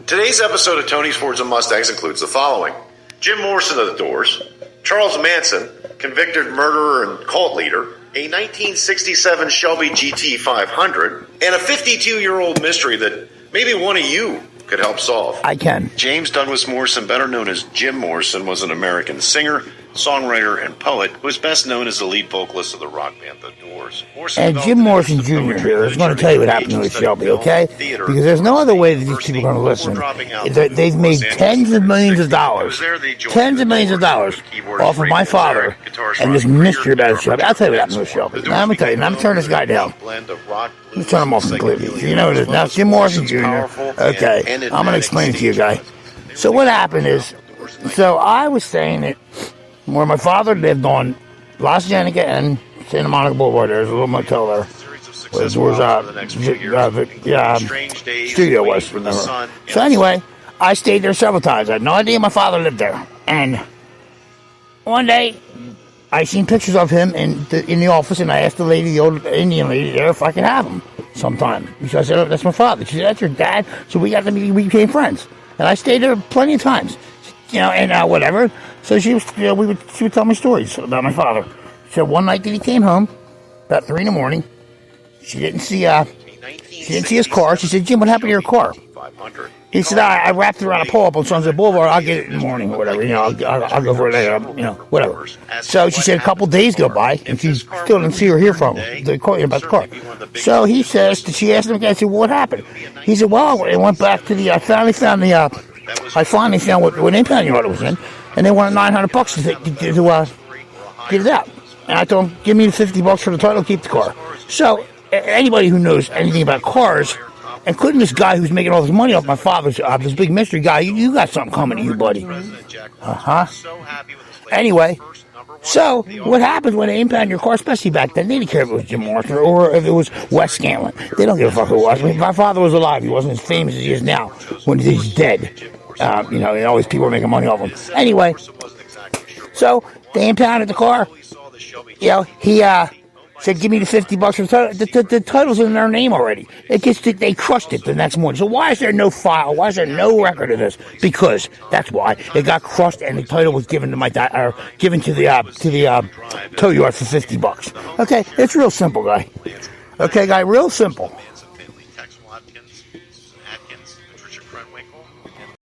Today's episode of Tony's Fords and Mustangs includes the following: Jim Morrison of the Doors, Charles Manson, convicted murderer and cult leader, a 1967 Shelby GT-500, and a 52-year-old mystery that maybe one of you could help solve. I can. James Douglas Morrison, better known as Jim Morrison, was an American singer, songwriter, and poet who is best known as the lead vocalist of the rock band The Doors. And Jim Morrison Jr. here is going to tell you what happened with Shelby, okay? Because there's no other way that these people are going to listen. They've made tens of millions of dollars off of my father and this mystery about Shelby. I'll tell you what happened with Shelby. Now, I'm going to tell you. Now, I'm going to turn this guy down. Let me turn him off completely. So you know what it is. Now, Jim Morrison Jr. Okay, I'm going to explain it to you, guy. So what happened is, so I was staying at where my father lived on Las Vegas and Santa Monica Boulevard. There's a little motel there where the studio was. Remember? So anyway, I stayed there several times. I had no idea my father lived there. And one day, I seen pictures of him in the office, and I asked the lady, the old Indian lady there, if I could have him sometime. Because I said, "Oh, that's my father." She said, "That's your dad." So we became friends, and I stayed there plenty of times, and whatever. So she would tell me stories about my father. So one night that he came home, about 3 in the morning, she didn't see his car. She said, "Jim, what happened to your car?" He said, I wrapped it around a pole up on Sunset Boulevard. I'll get it in the morning or whatever. I'll go for it later, whatever. So she said a couple days go by, and she still didn't see or hear from him about the car. So he says, she asked him again, I said, "Well, what happened?" He said, "Well, it went back to I finally found what impound yard it was in, and they wanted $900 to get it out. And I told him, "Give me the $50 for the title, keep the car." So anybody who knows anything about cars, including this guy who's making all this money off my father's job, this big mystery guy, you got something coming to you, buddy. Anyway, so what happens when they impound your car, especially back then? They didn't care if it was Jim Morrison or if it was Wes Scanlon. They don't give a fuck who it was. I mean, my father was alive. He wasn't as famous as he is now when he's dead. And all these people are making money off him. Anyway, so they impounded the car. He said, "Give me the $50 for the title." The title's in their name already. They crushed it the next morning. So why is there no file? Why is there no record of this? Because that's why it got crushed, and the title was given to my dad, or given to the tow yard for $50. Okay, it's real simple, guy. Okay, guy, real simple.